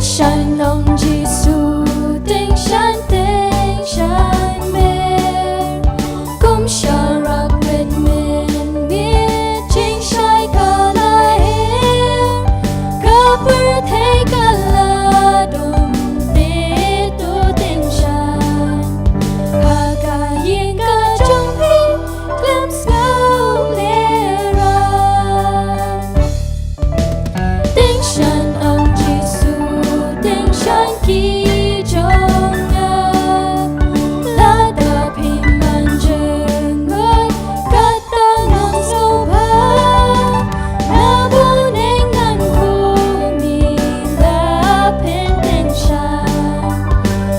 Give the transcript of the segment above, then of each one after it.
shan long Giêsu tinh shan mer cũng shall rock with men miết chính sai cả la her cả bờ thế cả la đom tê tu tinh shan hà cả yên cả trong hi glimpse snow lê ra tinh shan ông Giêsu tinh shan kỳ trong ngã lá đa phi man dừng ngơi cả ta ngang sâu ba na bu nên ngăn khu mi la pen tinh shan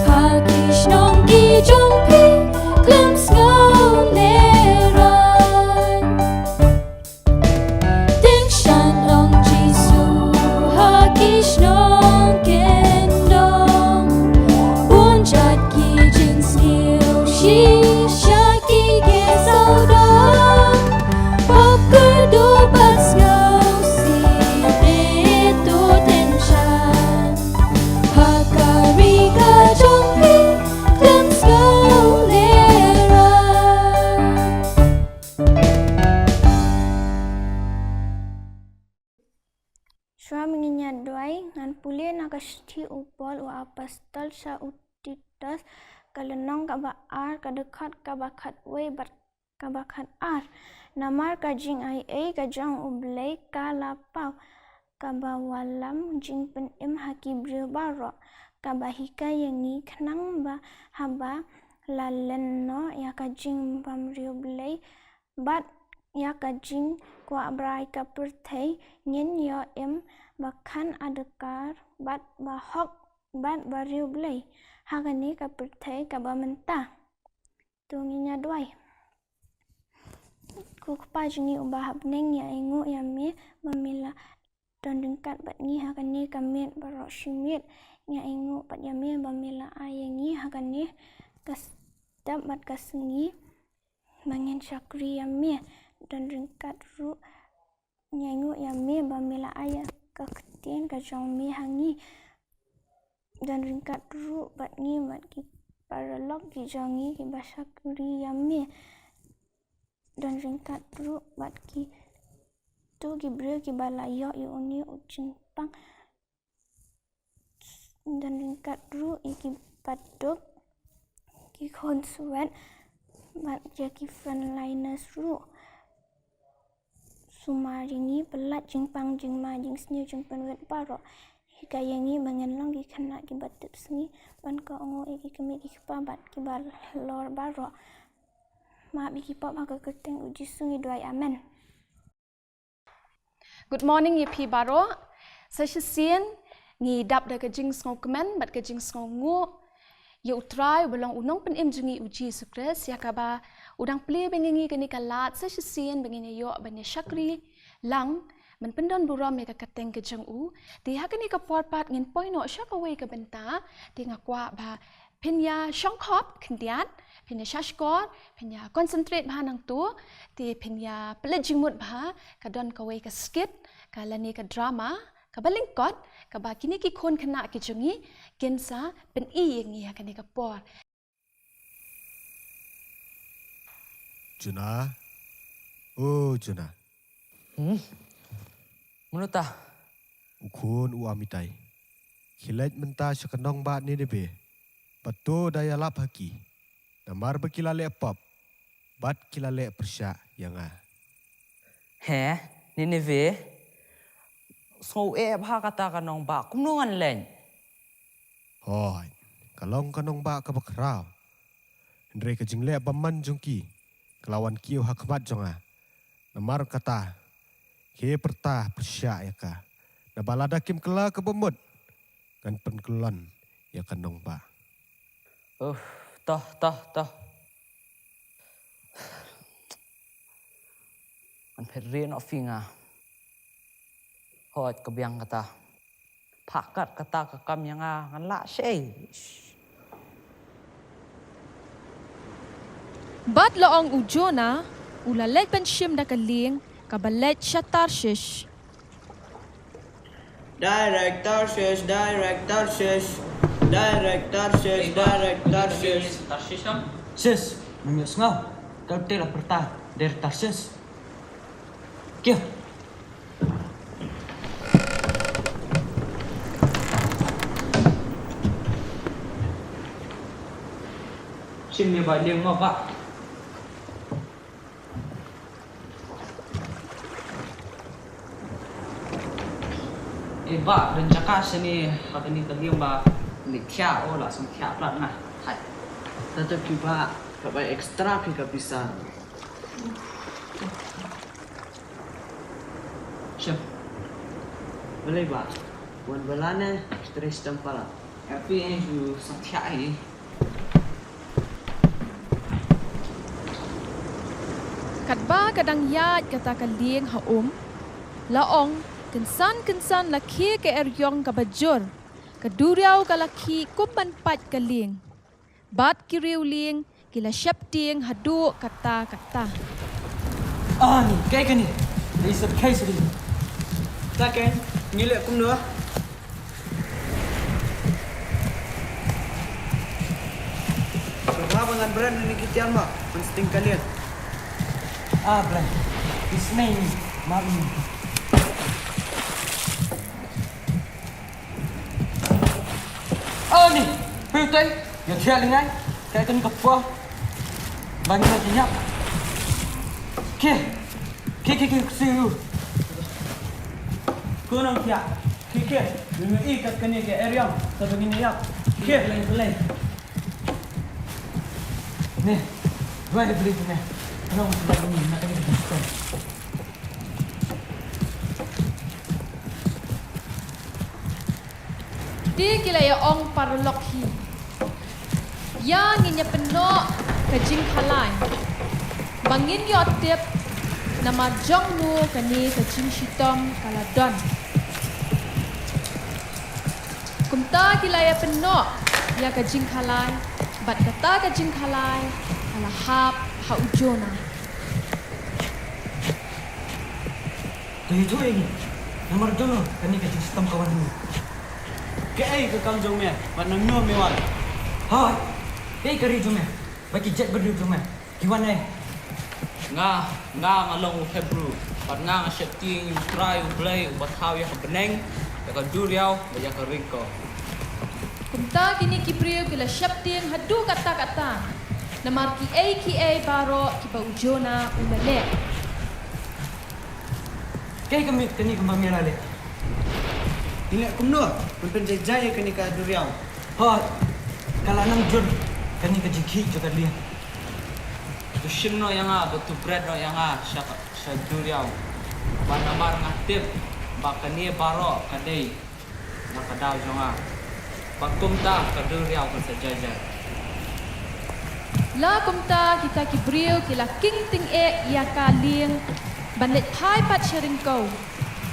hà kỳ shnong kỳ trong phi glimpse ngâu lê ra tinh shan ông Giêsu hà kỳ shnong ken dong buồn chát kỳ jin siêu shi sha kỳ ghé sau đó bọc cứ đôi bát ngâu si để tu tinh shan hà cả ri cả trong phi glimpse ngâu lê ra Shua mengingat doai ngan pulih nakasti upol wa apostol sa utitas kalenong kabaar kadekat kabakat we bat kabakat ar namar kajing ai kajang ublay kalapau kabawalam jing penim hakibril baro kabahika yangi kenang ba haba laleno ya kajing bamril blay bat ya kajing kwa brai kaperthai nyen yo em bakhan adekar bat bahok bat bariu blai hagani kaperthai kabamenta tunginya doai ku kpajni ubahap neng ya engu ya me mamila don dengkat bat ngi hagani kamet barok shimit ya engu pat ya me mamila ayengi hagani kasdap bat kasengi mangen syakri ya me dan ringkat ru nyangu ya me bamila ayah kaktian kajong me hangi dan ringkat ru bat ngi mat ki paralog ki jongi ki basakuri ya me dan ringkat ru bat ki tu ki bril ki balayo yu uni ucin pang dan ringkat ru iki paduk ki konsuat bat ki frontliners ru sumaringi pelat jing pang jing ma jing sniu jing penwet paro hikayangi bangen long ki khana ki batip sngi ban ko ngo iki kemi ki pabat ki bar lor baro ma bi ki pop ha ka keteng uji sungi doai amen. Good morning yepi baro sesien ngi dap da kajing sngo kemen bat kajing sngo ngu ye utrai belong unong pen im jungi uji sukres ya kaba udang pli bengingi kini kalat sesien bengini yo banya syakri lang men pendon buram ya kakateng kejang u di hakani ka porpat ngin poino syakawe ka benta di ngakwa ba pinya syongkop kendiat pinya syashkor pinya concentrate ba nang tu di pinya pelejimut ba kadon kawe ka skit kalani ka drama kabalingkot kaba kini ki kon kena ki jungi gensa pen i ngi hakani ka por Juna, oh Juna, Menuta, ukun uamitai. Khilat menta sekenong bat ni debe. Betul daya lap haki. Namar bekilale pop. Bat kilale persyak yang he, ni neve. So bha kata kanong ba kumnungan len. Hoi, kalong kanong ba kabakraw. Ndre ka jingle baman jungki. Kelawan kiu hakmat jonga. Namar kata. Ke pertah persyak ya ka. Nabalada kim kela kebemut. Kan penkelon ya kanong ba. Toh. An pedrin ofinga. Hot kebiang kata. Pakat kata kekam yang ngan la syai. Bat laong ujona, ulalet penshim da kaling, kabalet siya Tarshish. Directorship, directorship, directorship, directorship. Sis, mamios nga. Kau tela perta dari Tarsis. Kyo. Sini balik mau pak. Pak, dan cakap sini kata ni tadi mbak nikah oh lah sengkak pula nah. Hai. Tetapi Pak, Bapak ekstra kita bisa. Siap. Boleh Pak. Buat belana stres tempala. Tapi ini tu sengkak ini. Kat ba kadang yat kata kalieng ha laong kensan laki ke eryong ka bajur kaduriaw ka laki kumban pat kalieng bat kiriw lieng kila syap tieng hadu kata Ni kayak ni. Ini sebkai sedih. Takkan ngilek kum dua. Kenapa dengan brand ini kita Mbak? Mensting kalian. Blan. Ismail mami. Ni, Putai, ya dia lengan. Kayak kan kepo. Bagi lagi nyap. Ke siu. Kau nak siap? Kike, dulu ikat kene ke area. Tapi ini yap. Ke, lain. Ni, dua beli tu ni. Kalau sudah ini nak kena diskon. di kila ya ong parlok hi ya nginya penok kajing halai bangin yo tip nama jong nu kani kajing shitom kaladon kumta kila ya penok ya kajing halai bat kata kajing halai ala hap ha ujona Itu ini. Nomor jono kani kajing sistem kawan ni. Ke kam jong me, warna nyo me wan. Hai. Kari jume. Bagi jet berdua jume. Gimana? Nga ngalong Hebrew. Pat nga syepting try play buat how ya beneng. Ya ka duriau, ya ka ringko. kumta kini kipriyo kila syaptin hadu kata namar ki a baro ki ba ujona ulale Kami kembang le. Ini kum dua. Pempen jaya kene ka duriau. Hai. Kalau nang jun kani kajing ki juga dia. Tu shimno yang betu bread no yang sya duriau. Banamar ngatip bakani baro kadai. Nakadaw jonga. Pagkumta ka duriau ka sa jaja. la kumta kita kibriyo kila king ting ya kaling banlet hai pat sharing ko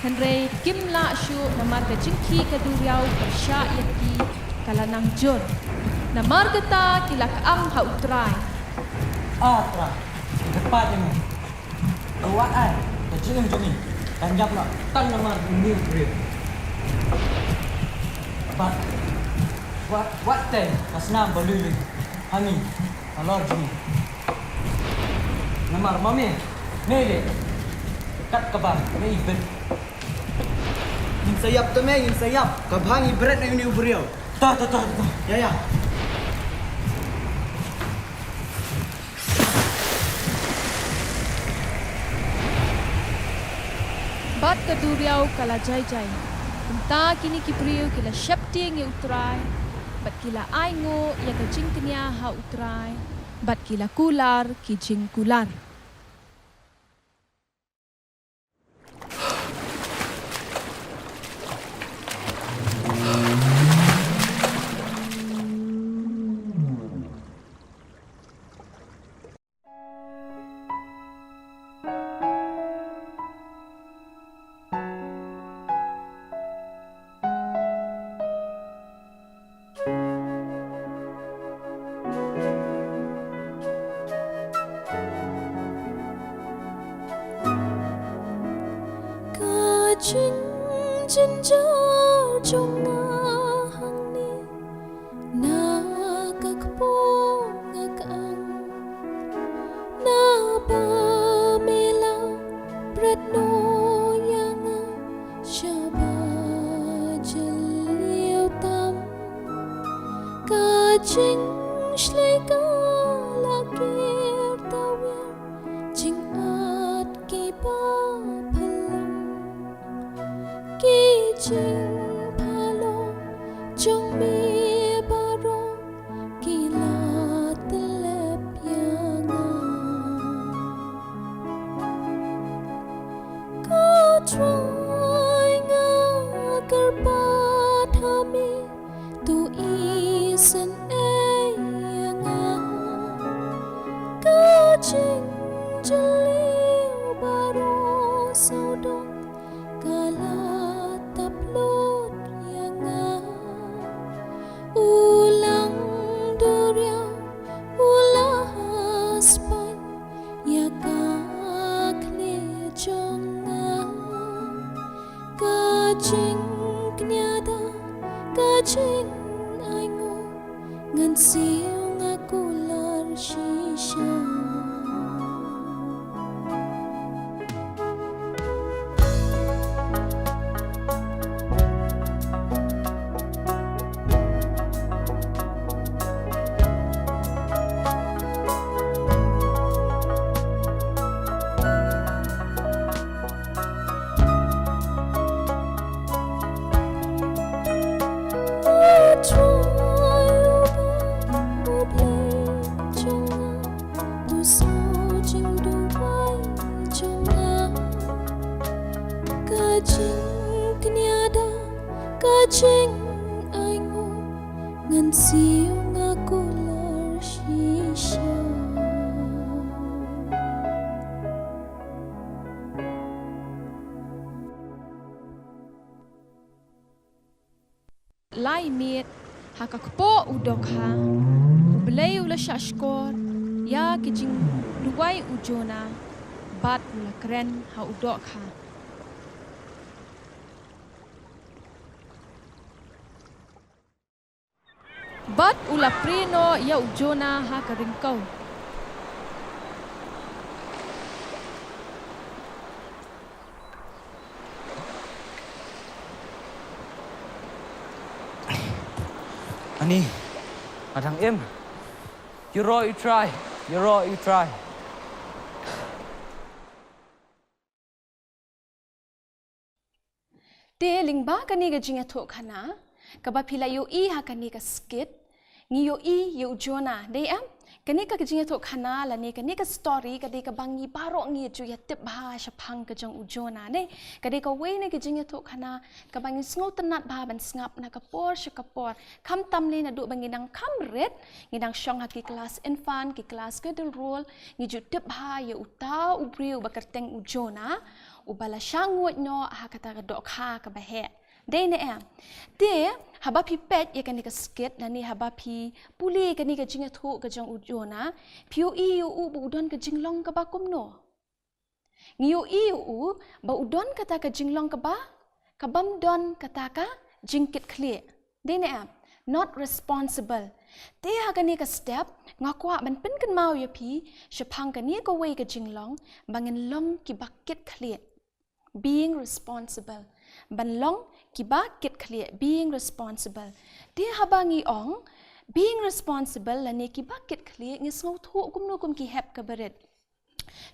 henre kim la shu namar ka jingki ka duriau persya yaki kala nang jon namar kata kila kaang ha utrai Tra. Cepat ini. Awak kajing juni. Tanjap nak tan nomor ni beri. But what day kasna balulu. Hani alor juni. Nomor mami. Mele. Kat kabar, ni ibet. Yin sayap tu me, yin sayap. Kabhangi bread na ini uburiau. Ta. Ya. bat ka duriau kala jai kumta kini kibriyo kila syapti ngi utrai bat kila aingo ya ka jingknya ha utrai bat kila kular ki jing kular jinjar jonga hangni na kakpong akang na pamela pratno yanga shaba jaliu tam kajing shleka lakir tawir jing at ki pa phalam ki jing phalo jong mi baro ki la telep yanga ka try nga karpa thami tu isen ayanga ka jing jaliu baro saudong kala taplot yanga ulang durya ulaspan yaka kle jonga kajing knyada kajing aingo ngan siung aku lar shisha Kajing aingo ngan siung aku lar shisha Lai miet hakakpo udokha ublay ula shashkor ya kijing duwai ujona bat ula kren ha udokha bat ula prino ya ujona ha karingkau Ani, adang em. You raw, you try. You raw, you try. Te lingba kani ga jinga tho khana kaba phila yo I ha kani ka skit ngi yo I yo jona de am kani ka jinga tho khana la ne kani ka story ka de ka bangi baro ngi ju ya tip ba shaphang ka jong ujona ne ka de ka we ne ka jinga tho khana ka bangi sngo tanat ba ban snap na ka por shakapor kham tam le na du bangi nang kham red ngi nang shong ha ki class infant ki class kedel role ngi ju tip ba ya uta ubriu ba kerteng ujona ubala shangut no ha kata ka dok ha ka bahe dei ne am te haba pi pet ye kani ka skit na ni haba pi puli kani ka jinga thu ka jong ujona piu I u bu udon ka jinglong ka ba kumno ngiu I u ba udon kata ka jinglong ka ba ka bam don kata ka jingkit clear dei ne am not responsible te ha kani ka step ngakwa ban pin kan mau ye pi shapang kani ka wei ka jinglong bangin long ki bakit clear being responsible ban long ki bakit clear being responsible te habangi ong being responsible la ne ki bakit clear ngi sngo thu kumno kum ki hep ka beret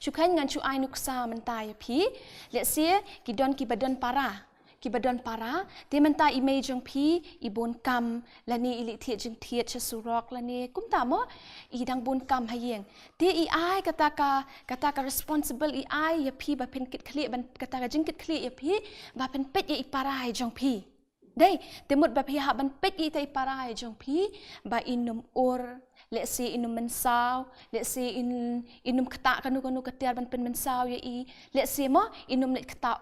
shukhan ngan chu ai nuksa man ta ya pi let's say ki don ki badon para ki badon para te man ta image jong pi ibon kam la ni ili thie jing thie cha surok la ni kum ta mo I dang bon kam hayeng te I ai kata ka responsible I ai ya pi ba pen kit clear ban kata ka jing kit clear ya pi ba pen pet ya I para hai jong pi dei te mut ba pi ha ban pet I tai para hai jong pi ba inum or let's say inum mensaw let's say inum kata kanu katiar ban pen mensaw ya I let's say mo inum net kata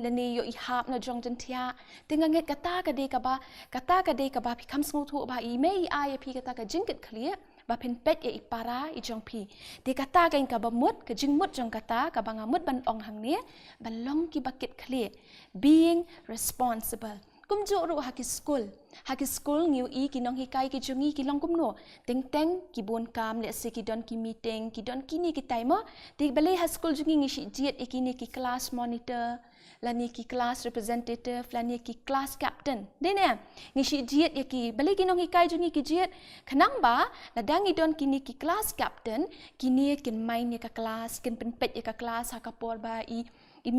la ni yo I hap na jong jentia tinga nget kata ka de ka ba pi kam sngo thu ba I me I ai ya pi kata ka jing kit clear ba pen pet ya ipara i jong pi ti kata kain ka ba mut ka jing mut jong kata ka ba ngamut ban ong hang ne ban long ki bucket clear being responsible kum jo ru ha ki school ngiu i ki nong hikai ki jungi ki long kum no teng teng ki bon kam le se ki don ki meeting ki don ki ni ki time ti bale ha school jungi ngi shi jiet ikini ki class monitor lani ki class representative lani ki class captain de ne ngi shi jiet ya ki bale ki nong hikai jungi ki jiet khanang ba la dang i don ki ni ki class captain ki ni kin main ya ka class kin pen pet ya ka class ha ka por ba i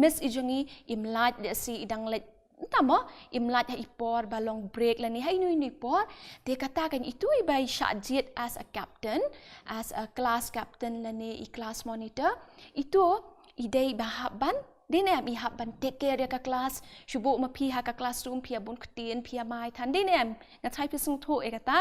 miss i jungi im lat de si idang let tama imlat ha ipor balong break la ni hai nui por te kata kan itu ibai syajit as a captain as a class captain la ni i class monitor itu idei bahaban dinem i haban take care ka class shubu ma pi ha ka classroom pi abun ktien pi mai than dinem na thai pi sung tho e kata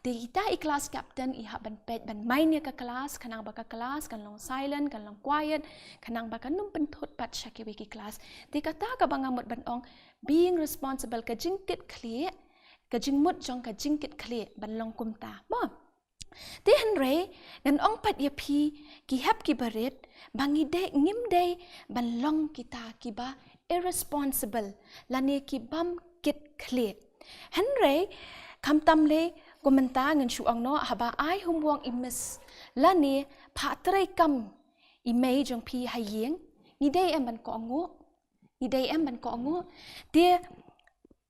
te ita i class captain i haban pet ban mai ne ka class kanang ba ka class kan long silent kan long quiet kanang ba kan num pen thot pat shaki we ki class te kata ka bangamut ban ong being responsible ka jingkit clear ka jingmut jong ka jingkit clear ban long kum ta mo te hanre ngan ong pat ya pi ki hap ki baret bangi de ngim de ban long kita ki ba irresponsible lani ki bam kit clear hanre kam tam le komenta ngan shu ong no haba ai hum wong imis lani pha trai kam i mei jong pi hayeng ni de em ban ko ngo ni day em ban ko ngo dia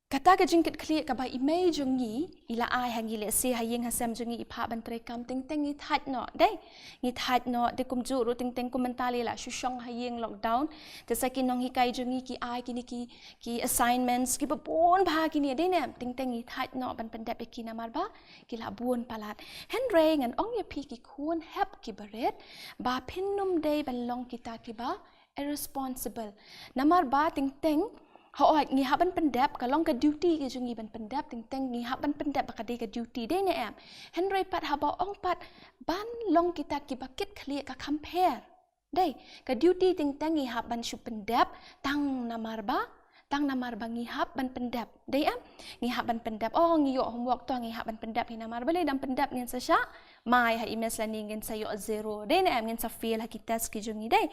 kata ka jingkit clear ka ba imei jungi ila ai hangi le se hayeng hasam jungi ipha ban tre kam ting ting ni that no dai ni that no de kum ju ru ting ting komentali la shu shong hayeng lockdown te sakin nong hi kai jungi ki ai ki assignments ki ba bon bha ki ni de ne ting ting ni that no ban pen dep ki na mar ba ki la bon palat hen re ngan ong ye pi ki khun hep ki baret ba phinnum de ban long kita ki ba irresponsible namar ba ting ting ho ngi haban pendap kalong ka duty ke jungi ban pendap ting ting ngi haban pendap ka de ka duty de ne am henry pat haba ong pat ban long kita ki bakit clear ka compare dai ka duty ting ting ngi haban shu pendap tang namar ba ngi hab ban pendap dai am ngi haban pendap ngi yo homework to ngi haban pendap hina mar bale dam pendap ngen sa sha mai ha email la ni ngen sa yo zero dai ne am ngen sa fail ha kita ski jungi dai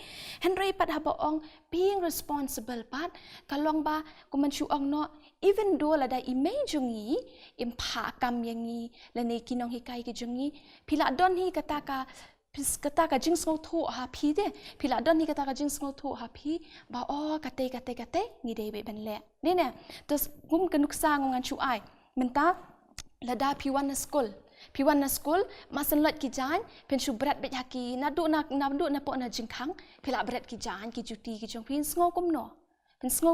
henry pat haba ong being responsible pat kalong ba kuman shu ong no even though la da email jungi im pha kam yangi la ni kinong hikai ki jungi phila don hi kata ka jing sngo tho ha phi de phila don ni kata ka jing sngo tho ha phi ba kate ngi de be ban le ne ne to gum ka nuksa ngan chu ai menta lada p1 na school masan lot ki jan pen shu brat be haki na du na po na jing khang phila brat ki jan ki juti ki jong pin sngo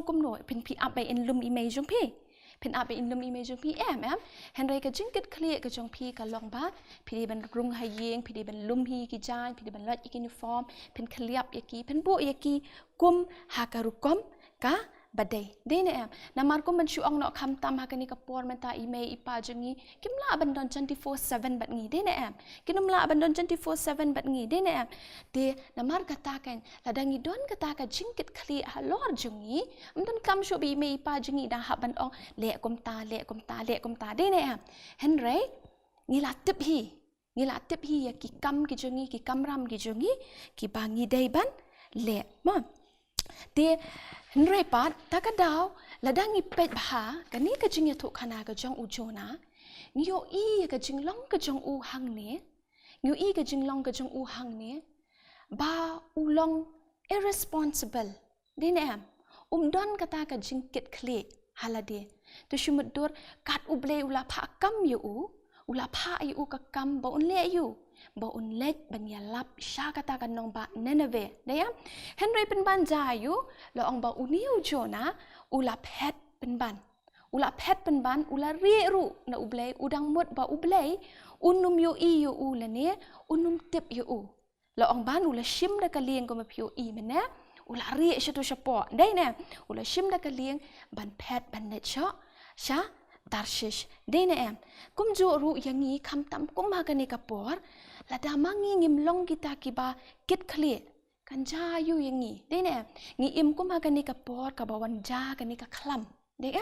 kum no pen pi up by in lum image jong pi pen up in lum image jong pi em henry ka jingkit clear ka jong pi ka long ba pi ban rung hayeng pi ban lum hi ki jan pi ban lot uniform pen khliap yaki pen bo yaki kum ha ka rukom ka badai de ne namar ko man shu ong no kham tam ha kani ka por menta email ipa jungi kimla abandon 24/7 bat ngi de ne kinumla abandon 24/7 bat ngi de ne de namar kata kan ladangi don kata ka jingkit khli ha lor jungi amdon kam shu bi email ipa jungi da ha ban ong le kum ta de ne henry ngila tip hi ya ki kam ki jungi ki kamram ki jungi ki bangi dai ban le ma de henry pat takadaw ladangi pet bha kani ka jing ya tho khana ka jong u jona ngyo i ka jing long ka jong u hang ne ngyo i ka jing long ka jong u hang ne ba u long irresponsible din am don kata ka jing kit khle halade to shumut dor kat u ble ula pha kam yu ula pha yu ka kam ba un le yu ba un lek ban ya lap sha kata kan nong ba neneve daya henry pen ban ja yu lo ong ba uniu jona ula pet pen ban ula ri ru na ublei udang mut ba ublei unum yu i yu u la ne unum tip yu u lo ong ban ula shim da ka lieng ko ma pyo i mena ula ri shatu shapo dai ne ula shim da ka lieng ban pet ban net sha Tarshish dene kum jo ru yangi kham tam kum ha kani kapor lada mangi ngim long kita kiba kit khli kan ja yu yangi dene ngi im kum ha kani kapor ka bawan ja kani ka khlam Dek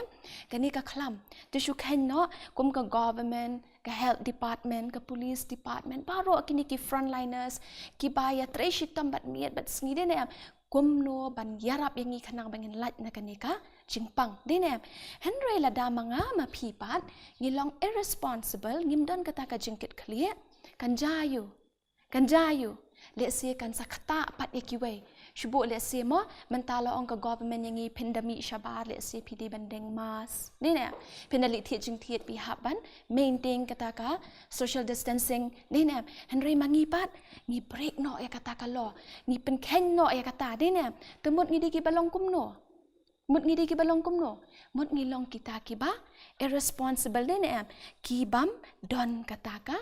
kani ka klam. Tu syukan no kum ka government, ka health department, ka police department, baro kini ki frontliners, ki baya treshi tambat miat bat sngi de kum no ban yarap yangi kanang bangin lat na kani ka jingpang. De Henry la da manga ma pipat ngilong irresponsible ngimdan kata ka jingkit clear kan jayu. Let's say kan sakta pat yakiwe. Shubu let's say mo mentala ong ka government yangi pandemic syabar let's say PD bandeng mas. Ni pendali tiet jing tiet pihak ban maintain kata ka social distancing. Ni Henry mangipat ngi break no ya kata ka lo. Ngi penkeng no ya kata. Ni temut ngi diki balong kumno. Mut ngi diki balong kumno. Mut ngi long kita kiba irresponsible ni kibam don kata ka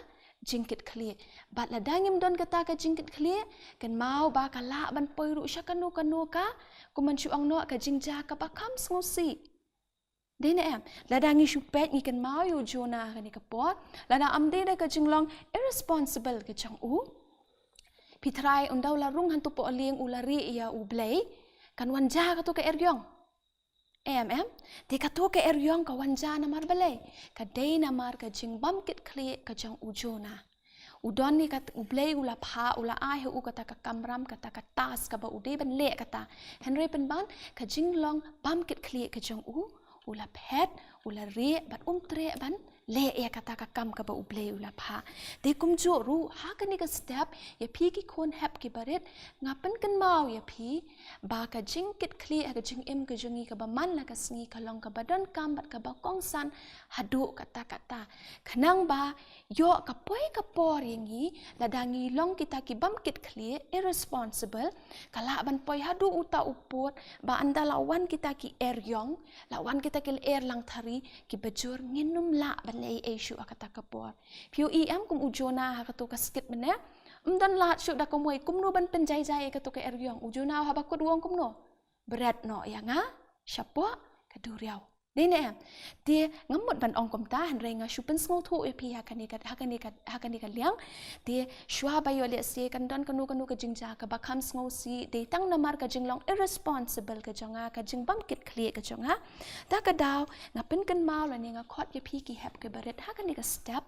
jingkit clear. Bat la dangim don kata ka jingkit clear kan mau ba kala ban poiru sya kanu ka kuman syuang no ka jingja ka bakam ngosi. Dene la dangi syupet ngi kan mau yu jona ka ni ka pot la da amde da ka jinglong irresponsible ka chang u. Pitrai undaw la rung hantu po aling ulari ya ublay kan wanja ka to ka eryong. Di ka to ka eryong ka wanja na marbale ka day na mar ka jing bamkit clear ka jang ujona. Udon ni kat ublay ula pha ula ai hu kata ka kamram kata ka tas ka ba ude ban le kata Henry penban ka jinglong bamkit clear ka jang ula pet ula re ban tre ban le ya kata ka kam ka ba ublay ula pha de kum jo ru ha ka ni ka step ya phi ki khon hap ki baret ngapan kan mau ya phi ba ka jingkit clear ka jing em ka jungi ka ba man la ka sngi ka long ka badan kam bat ka ba kong san hadu kata kanang ba yo ka poi ka por yangi ladangi long kita ki bamkit clear irresponsible kala ban poi hadu uta uput ba anda lawan kita ki eryong lawan kita ki er lang thari ki bajur nginum la ban lei issue akata ka por piu em kum ujona ha ka to ka skip mena dan lat syuk da komoi kumno ban penjai-jai ka to ka eryong ujona ha ba ko duong kumno berat no ya nga syapo ka duriau Dene dia ngamut ban ong komta Henry nga syupen sngo thu pi hakani ka liang dia shwa bayo le se kan don kanu ka jingja ka bakam sngo si de tang namar ka jinglong irresponsible ka jonga ka jing bamkit clear ka jonga ta ka daw nga pen kan mau la ni nga khot ye pi ki hep ke baret hakani ka step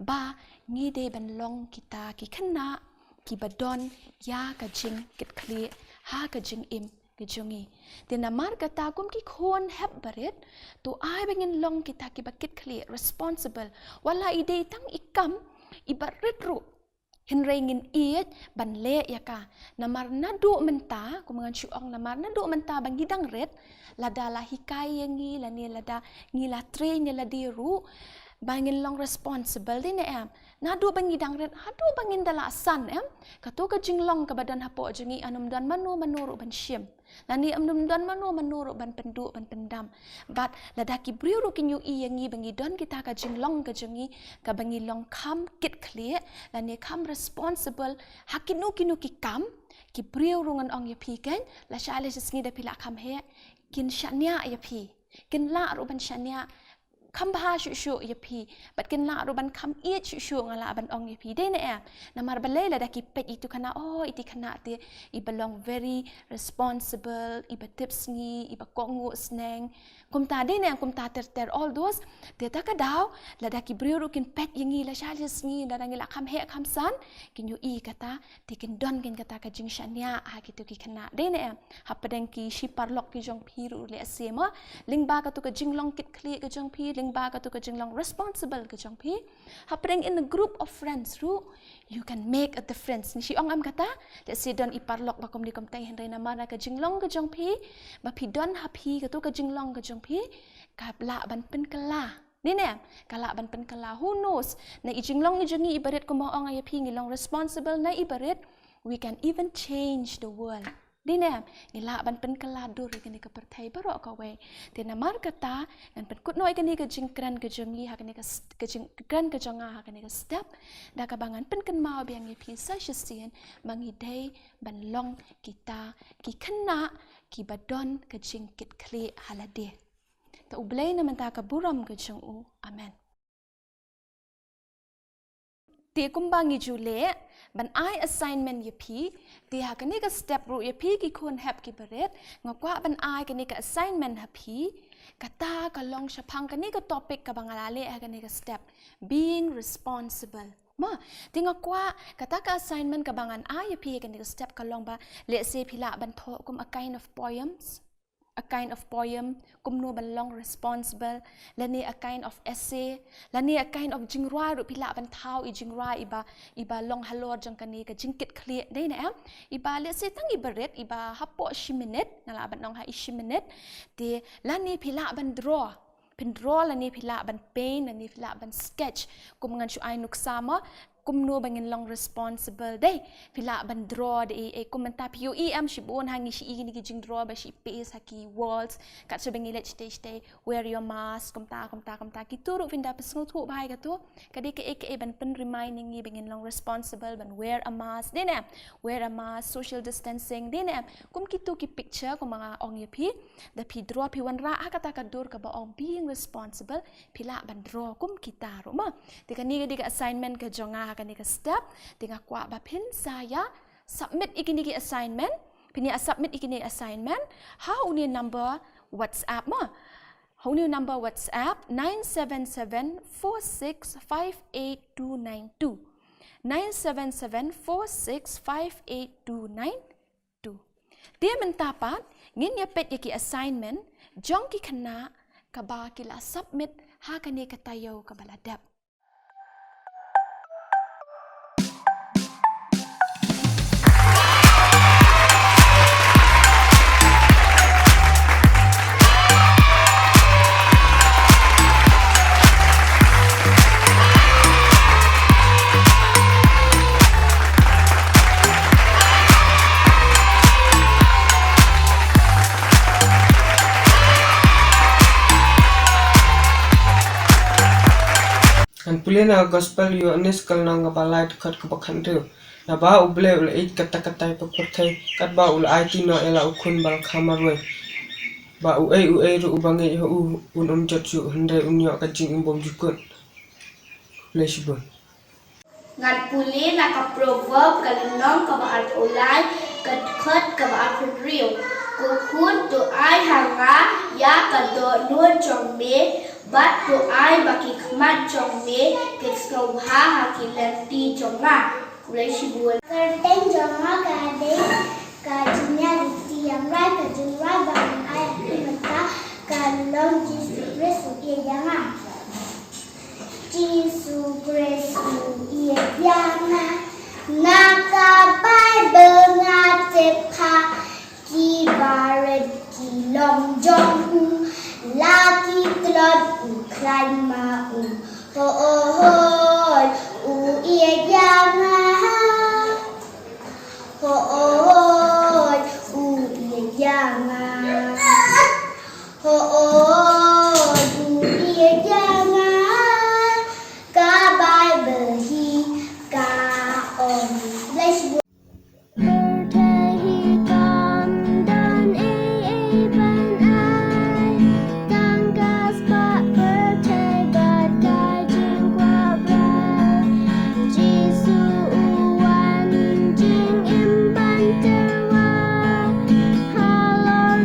ba ngi de ban long kita ki khana ki badon ya ka jing kit clear ha ka jing im kejongi dina mar kata kum ki khon hep baret to ai bengin long kita ki bakit clear responsible wala ide tang ikam ibaret ru hinrengin iet ban le yaka namar nadu menta kumangan syuong namar nadu menta bang hidang red lada la hikai yangi lani lada ngila train la diru bangin long responsible din nadu bangi dangret hadu bangin dala asan kato ka jinglong ka badan hapo jengi anum dan manuru ban syim nani anum dan manuru ban pendu ban pendam but ladaki briuru kinyu i yangi bangi don kita ka jinglong ka jengi ka bangi long kam kit clear lani kam responsible hakinu kinu ki kam ki briuru ngan ong ya pi kan la shale sngi da pila kam he kin shania ya pi kin la ru ban shania kam bah shu ya pi bat ken la roban kam i shu ngala ban ong ya pi de na namar balai la daki pet itu kana iti kana te I belong very responsible I tips ngi I kongu sneng kum ta de na kum ta ter all those te ta ka daw la daki briuru kin pet yangi la shalis ngi la dangi la kam he kam san kin yu I kata te kin don kin kata ka jing shania ha kitu ki kana de na ha padang ki shiparlok ki jong piru le asema lingba ka tu ka jinglong kit kli ka jong pi ba ka tu ka jinglong responsible ka jong pi hapring in a group of friends ru you can make a difference ni siong am kata le si don iparlok ba kom di kom tai henry na mara ka jinglong ka jong pi ba pi don happy ka tu ka jinglong ka jong pi ka la ban pen kala ni ne kala ban pen kala who knows na I jinglong ni jongi ibaret ko mo ang ay pi ngilong responsible na ibaret we can even change the world Dinem ngila ban pen kaladur kini ka perthai barok ka we tena mar kata dan pen kut noi kini ka jingkran ka jongi ha kini ka jingkran ka jonga ha kini ka step da ka bangan pen kan mau biang ye pisa sien mangi dei ban long kita ki khana ki badon ka jingkit kli halade ta ublei na menta ka buram ka jongu amen ti kumbangi jule ban ai assignment ye pi ti ha kani ka step ru ye pi ki khun hap ki beret ngakwa ban ai kani ka assignment ha pi kata ka long shapang kani ka topic ka bangalale ha kani ka step being responsible ma tinga kwa kata ka assignment ka bangan ai ye pi kani ka step ka long ba let's say pila ban tho kum a kind of poem kum no ban long responsible lani a kind of essay lani a kind of jingrai ru pila ban thau I jingrai iba long halor jang kani ka jingkit clear dei na am iba let's say tang ibaret iba hapo 10 minute ngala ban nong ha 10 minute ti lani pila ban draw lani pila ban paint lani pila ban sketch kum ngan chu ai nuksama kum no bangin long responsible day pila ban draw de e komenta POE am shibon hangi shi igini ki jing draw ba shi pace haki walls kat so bangi let stay wear your mask komta ki turu vinda pesngo thu bai ka tu kadi ke ban pen reminding ni bangin long responsible ban wear a mask dene wear a mask social distancing dene kum ki tu ki picture ko mga ong yepi the pi draw pi wan ra akata ka dur ka ba ong being responsible pila ban draw kum kita ro ma te kani ka assignment ka jonga kani ka step tinga kwa ba pin saya submit ikini ki assignment pini submit ikini assignment how uni number WhatsApp ma how uni number WhatsApp 97746589292 97746589292 dia mentapat ngin ya pet ki assignment jong ki khana ka ba kila submit ha kani ka tayo ka baladap An pulina gospel yo anis kal nang ba light khat ko bakhan tu na ba uble ul eit kata pa kothai kat ba ul IT no ela ukhun bal khamarwe ba u ei ru ubange ho un jot chu hande unyo ka jing bom jukut flashbon ngan puli na ka proverb ka nong ka ba at ulai kat khat ka ba at riu ku khun tu ai hanga ya ka do nuan chong me bat tu ai ba ki khmat chong me ke snow ha ki lenti chong na flashbon Kerteng jonga ka de ka jinya riti yang rai ka jingrai ba ai mata ka long Jesus Christ ye janga Jesus Christ ye janga naka Bible nga tepa ki baret ki long jong laki tlot ukrai ma ho ye janga Hoy, jangan. Hoy, jangan. Ka Bible hi ka on. Let's go. Hallelujah.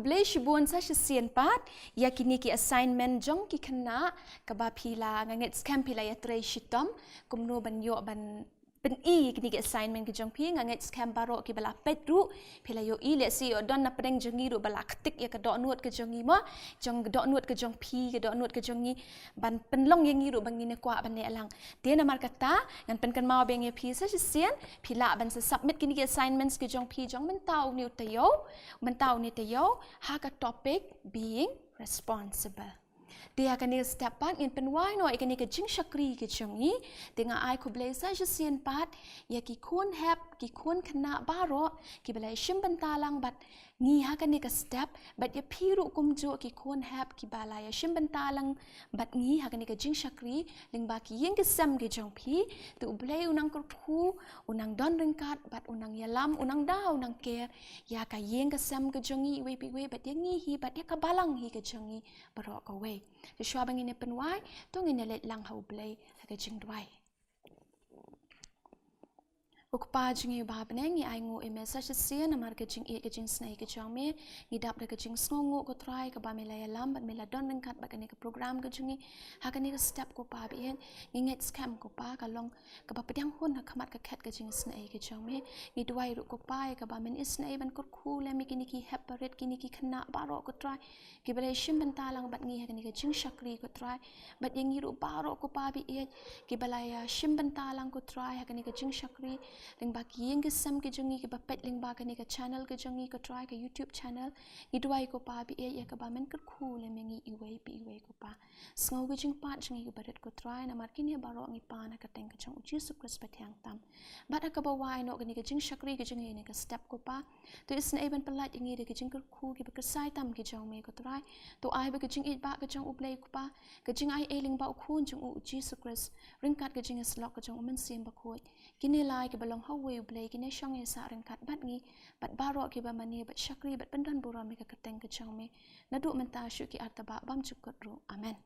blay shibun sa sien pat ya kini ki assignment jong ki khana ka ba phila nganget scam phila ya tre shitom kumno ban yo ban pen i kini ki assignment ki jong phi nganget scam baro ki bala petru phila yo i le si o don na pedeng jongi ru bala ktik ya ka do nuot ke jongi mo jong do nuot ke jong phi ke do nuot ke jongi ban penlong yang ru bang ni kwa ban ne alang te na mar kata ngan pen kan mau beng ye phi sa sien phila ban sa submit kini ki assignments ki jong phi jong men tau ni te yo ha ka topic being responsible. Dia akan ni step part in penwai no ikan ni ke jing shakri ke jongi dengan ai ko blesa sien pat ya ki kun hap ki kun kena baro ki belai shim bentalang bat ngi ha kan ni ke step bat ya piru kumjo ki kun hap ki bala ya shim bentalang bat ngi ha kan ni ke jing shakri ling ba ki yeng ke sam ke jong pi tu blai unang kurpu unang don ringkat bat unang yalam unang da unang care ya ka yeng ke sam ke jongi we pi we bat ya ngi hi bat ya ka balang hi ke jongi baro ka we Joshua bangin penwai tu ngin let lang hau blai ha jing dwai ukpa jingi ba beneng ni ai ngo message sien amar ke jing e ke jing snai ke chame ni dap ke jing sngongo ko try ke ba melaya lam bat mela don ring kat ba ke program ke jingi ha ke step ko pa bien nget scam ko pa ka long ke ba pedang hun ha khamat ke khat ke jing snai ke chame ni dwai ru ko pa ke ba men isnai ban ko khu le mi kini ki haparet kini ki khana baro ko try ki bele shim ban talang bat ngi ha ke jing shakri ko try bat yengi ru baro ko pa bi e ki balaya shim ban talang ko try ha ke jing shakri ling ba ki yeng ke sam ke jongi ke ba pet ling ba ke ka channel ke jongi ko try ke YouTube channel ni duai ko pa bi e ya ka ba men ko khu le mengi i wei pi wei ko pa sngo ke jing pa jongi ke baret ko try na mar kini baro ngi pa na ka teng ka jong uji sukres patyang tam ba da ka ba wai no ke jing shakri ke jongi ne ka step ko pa to is na even palat ngi de ke jing ko khu ke ba ka sai tam ke jong me ko try to ai ba ke jing it ba ke jong ublei ko pa ke jing ai e ling ba khu jong uji sukres ringkat ke jing slok ke jong men sim ba khoi kini lai ke long how we play kini shong e sa ren kat bat ngi bat baro ki ba mani bat shakri bat pendan bura me ka kateng ke chang me nadu menta shu ki artaba bam chukut ru amen